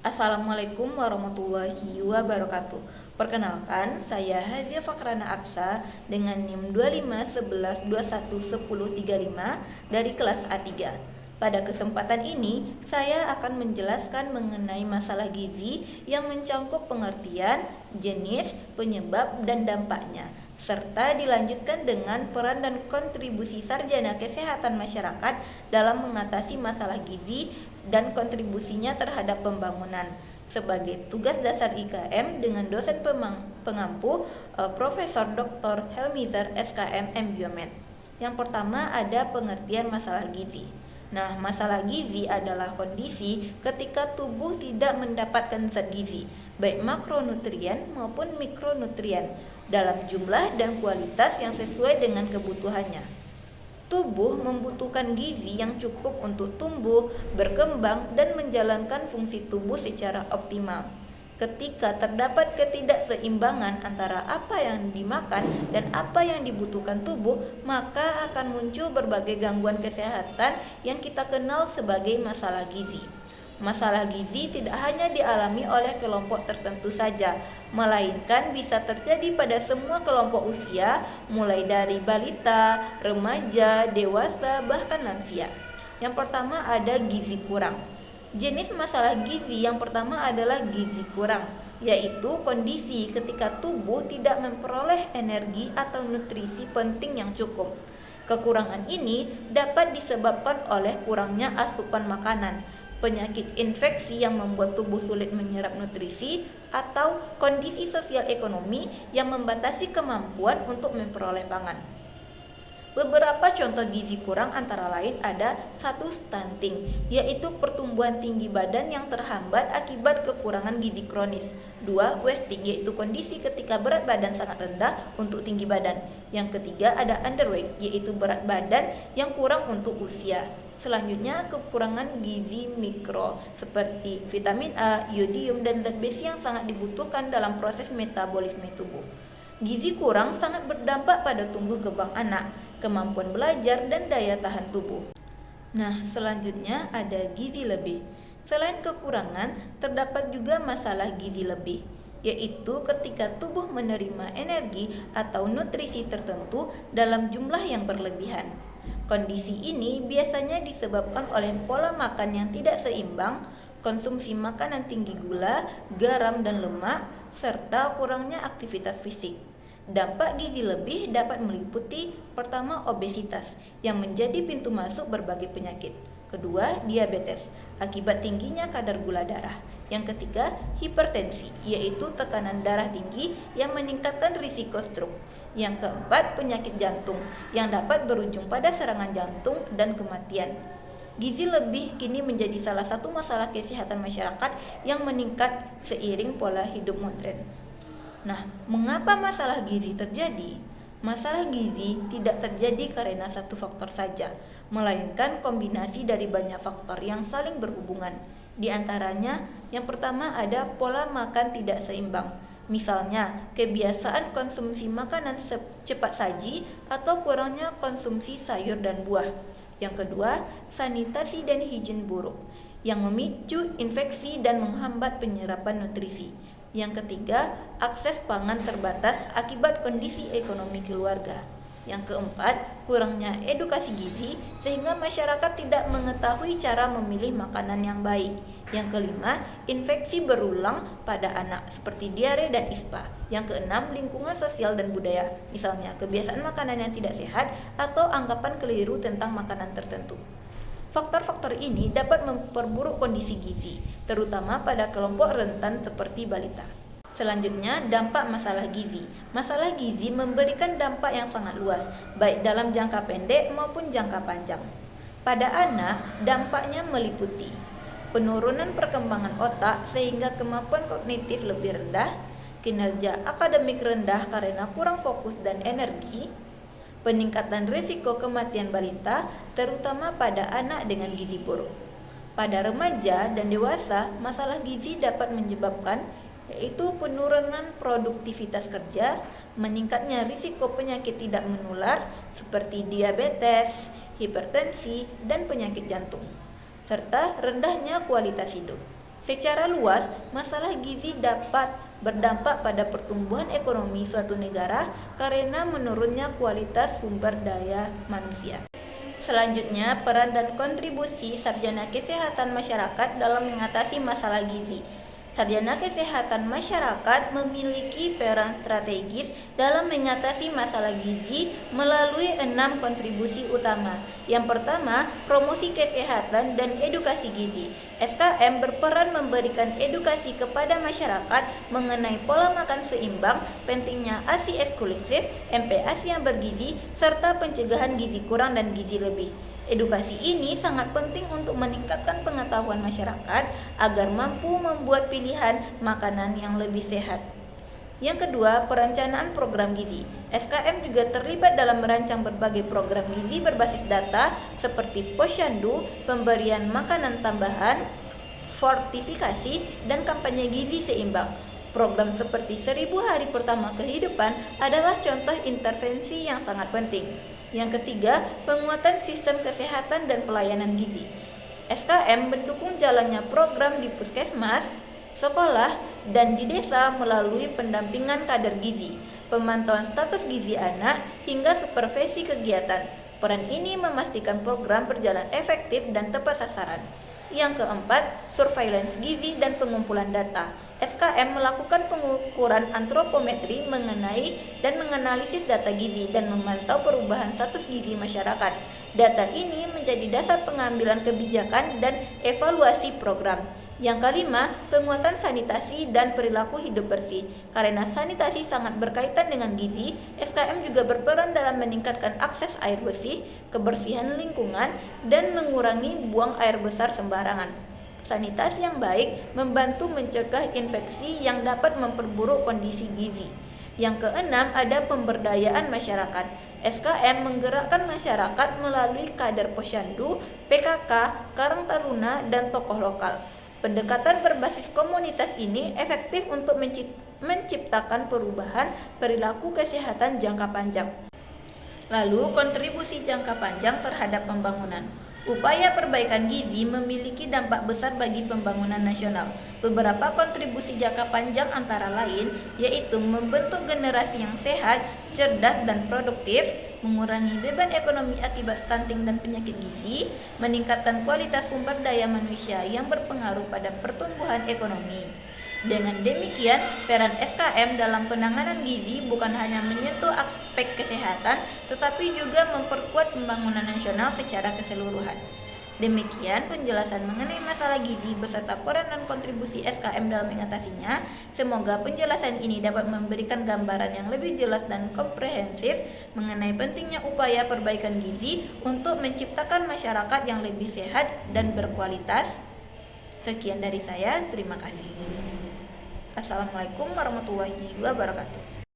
Assalamualaikum warahmatullahi wabarakatuh. Perkenalkan, saya Hazia Fakrana Aksa dengan NIM 2511211035 dari kelas A3. Pada kesempatan ini, saya akan menjelaskan mengenai masalah gizi yang mencakup pengertian, jenis, penyebab, dan dampaknya, serta dilanjutkan dengan peran dan kontribusi sarjana kesehatan masyarakat dalam mengatasi masalah gizi dan kontribusinya terhadap pembangunan sebagai tugas dasar IKM dengan dosen pengampu Profesor Dr. Helmizar SKM M Biomed. Yang pertama ada pengertian masalah gizi. Nah, masalah gizi adalah kondisi ketika tubuh tidak mendapatkan zat gizi, baik makronutrien maupun mikronutrien, dalam jumlah dan kualitas yang sesuai dengan kebutuhannya. Tubuh membutuhkan gizi yang cukup untuk tumbuh, berkembang, dan menjalankan fungsi tubuh secara optimal. Ketika terdapat ketidakseimbangan antara apa yang dimakan dan apa yang dibutuhkan tubuh, maka akan muncul berbagai gangguan kesehatan yang kita kenal sebagai masalah gizi. Masalah gizi tidak hanya dialami oleh kelompok tertentu saja, melainkan bisa terjadi pada semua kelompok usia, mulai dari balita, remaja, dewasa, bahkan lansia. Yang pertama ada gizi kurang. Jenis masalah gizi yang pertama adalah gizi kurang, yaitu kondisi ketika tubuh tidak memperoleh energi atau nutrisi penting yang cukup. Kekurangan ini dapat disebabkan oleh kurangnya asupan makanan, penyakit infeksi yang membuat tubuh sulit menyerap nutrisi, atau kondisi sosial ekonomi yang membatasi kemampuan untuk memperoleh pangan. Beberapa contoh gizi kurang antara lain ada 1. Stunting, yaitu pertumbuhan tinggi badan yang terhambat akibat kekurangan gizi kronis. 2. Wasting, yaitu kondisi ketika berat badan sangat rendah untuk tinggi badan. Yang ketiga ada underweight, yaitu berat badan yang kurang untuk usia. Selanjutnya kekurangan gizi mikro seperti vitamin A, iodium, dan zat besi yang sangat dibutuhkan dalam proses metabolisme tubuh. Gizi kurang sangat berdampak pada tumbuh kembang anak, kemampuan belajar, dan daya tahan tubuh. Nah, selanjutnya ada gizi lebih. Selain kekurangan, terdapat juga masalah gizi lebih, yaitu ketika tubuh menerima energi atau nutrisi tertentu dalam jumlah yang berlebihan. Kondisi ini biasanya disebabkan oleh pola makan yang tidak seimbang, konsumsi makanan tinggi gula, garam, dan lemak, serta kurangnya aktivitas fisik. Dampak gizi lebih dapat meliputi pertama obesitas yang menjadi pintu masuk berbagai penyakit. Kedua, diabetes akibat tingginya kadar gula darah. Yang ketiga, hipertensi yaitu tekanan darah tinggi yang meningkatkan risiko stroke. Yang keempat, penyakit jantung yang dapat berujung pada serangan jantung dan kematian. Gizi lebih kini menjadi salah satu masalah kesehatan masyarakat yang meningkat seiring pola hidup modern. Nah, mengapa masalah gizi terjadi? Masalah gizi tidak terjadi karena satu faktor saja, melainkan kombinasi dari banyak faktor yang saling berhubungan. Di antaranya, yang pertama ada pola makan tidak seimbang. Misalnya, kebiasaan konsumsi makanan cepat saji atau kurangnya konsumsi sayur dan buah. Yang kedua, sanitasi dan higien buruk yang memicu infeksi dan menghambat penyerapan nutrisi. Yang ketiga, akses pangan terbatas akibat kondisi ekonomi keluarga. Yang keempat, kurangnya edukasi gizi sehingga masyarakat tidak mengetahui cara memilih makanan yang baik. Yang kelima, infeksi berulang pada anak seperti diare dan ispa. Yang keenam, lingkungan sosial dan budaya, misalnya kebiasaan makanan yang tidak sehat atau anggapan keliru tentang makanan tertentu. Faktor-faktor ini dapat memperburuk kondisi gizi, terutama pada kelompok rentan seperti balita. Selanjutnya, dampak masalah gizi. Masalah gizi memberikan dampak yang sangat luas, baik dalam jangka pendek maupun jangka panjang. Pada anak, dampaknya meliputi penurunan perkembangan otak sehingga kemampuan kognitif lebih rendah, kinerja akademik rendah karena kurang fokus dan energi, peningkatan risiko kematian balita, terutama pada anak dengan gizi buruk. Pada remaja dan dewasa, masalah gizi dapat menyebabkan yaitu penurunan produktivitas kerja, meningkatnya risiko penyakit tidak menular seperti diabetes, hipertensi, dan penyakit jantung, serta rendahnya kualitas hidup. Secara luas, masalah gizi dapat berdampak pada pertumbuhan ekonomi suatu negara karena menurunnya kualitas sumber daya manusia. Selanjutnya, peran dan kontribusi sarjana kesehatan masyarakat dalam mengatasi masalah gizi. Sarjana kesehatan masyarakat memiliki peran strategis dalam mengatasi masalah gizi melalui 6 kontribusi utama. Yang pertama, promosi kesehatan dan edukasi gizi. SKM berperan memberikan edukasi kepada masyarakat mengenai pola makan seimbang, pentingnya ASI eksklusif, MPASI yang bergizi, serta pencegahan gizi kurang dan gizi lebih. Edukasi ini sangat penting untuk meningkatkan pengetahuan masyarakat agar mampu membuat pilihan makanan yang lebih sehat. Yang kedua, perencanaan program gizi. SKM juga terlibat dalam merancang berbagai program gizi berbasis data seperti posyandu, pemberian makanan tambahan, fortifikasi, dan kampanye gizi seimbang. Program seperti 1000 hari pertama kehidupan adalah contoh intervensi yang sangat penting. Yang ketiga, penguatan sistem kesehatan dan pelayanan gizi. SKM mendukung jalannya program di puskesmas, sekolah, dan di desa melalui pendampingan kader gizi, pemantauan status gizi anak, hingga supervisi kegiatan. Peran ini memastikan program berjalan efektif dan tepat sasaran. Yang keempat, surveillance gizi dan pengumpulan data. SKM melakukan pengukuran antropometri mengenai dan menganalisis data gizi dan memantau perubahan status gizi masyarakat. Data ini menjadi dasar pengambilan kebijakan dan evaluasi program. Yang kelima, penguatan sanitasi dan perilaku hidup bersih. Karena sanitasi sangat berkaitan dengan gizi, SKM juga berperan dalam meningkatkan akses air bersih, kebersihan lingkungan, dan mengurangi buang air besar sembarangan. Sanitasi yang baik membantu mencegah infeksi yang dapat memperburuk kondisi gizi. Yang keenam, ada pemberdayaan masyarakat. SKM menggerakkan masyarakat melalui kader posyandu, PKK, Karang Taruna, dan tokoh lokal. Pendekatan berbasis komunitas ini efektif untuk menciptakan perubahan perilaku kesehatan jangka panjang. Lalu, kontribusi jangka panjang terhadap pembangunan. Upaya perbaikan gizi memiliki dampak besar bagi pembangunan nasional. Beberapa kontribusi jangka panjang antara lain yaitu membentuk generasi yang sehat, cerdas, dan produktif, mengurangi beban ekonomi akibat stunting dan penyakit gizi, meningkatkan kualitas sumber daya manusia yang berpengaruh pada pertumbuhan ekonomi. Dengan demikian, peran SKM dalam penanganan gizi bukan hanya menyentuh aspek kesehatan, tetapi juga memperkuat pembangunan nasional secara keseluruhan. Demikian penjelasan mengenai masalah gizi beserta peran dan kontribusi SKM dalam mengatasinya. Semoga penjelasan ini dapat memberikan gambaran yang lebih jelas dan komprehensif mengenai pentingnya upaya perbaikan gizi untuk menciptakan masyarakat yang lebih sehat dan berkualitas. Sekian dari saya, terima kasih. Assalamualaikum warahmatullahi wabarakatuh.